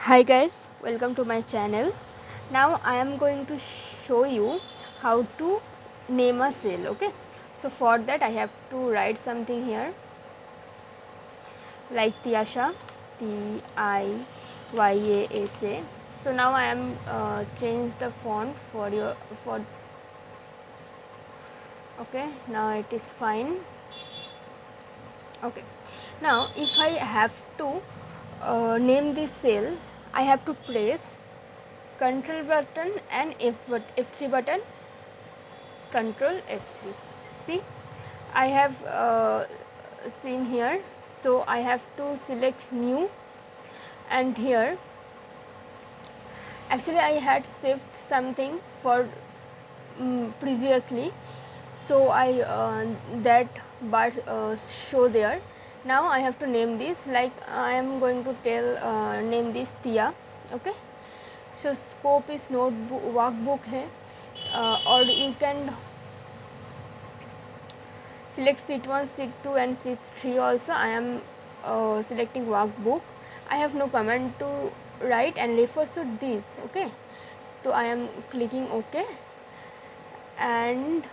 Hi guys, welcome to my channel. Now I am going to show you how to name a cell. Okay, so for that I have to write something here like Tiasha, Tiyasa. So now I am change the font for okay, now it is fine. Okay, now if I have to name this cell, I have to press Control button and F3 button, Control F3. See, I have seen here, so I have to select new, and here actually I had saved something for previously, so I that bar show there. Now I have to name this, like I am going to tell name this Tia. Okay, so scope is notebook workbook है, or you can select sheet 1, sheet 2 and sheet 3 also. I am selecting workbook. I have no command to write and refers to this. Okay, so I am clicking OK, and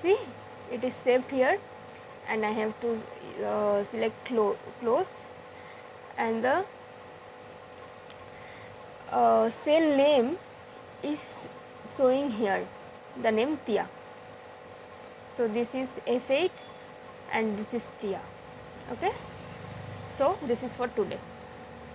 see, it is saved here, and I have to select close, and the cell name is showing here, the name Tia. So this is F8 and this is Tia. Okay, so this is for today.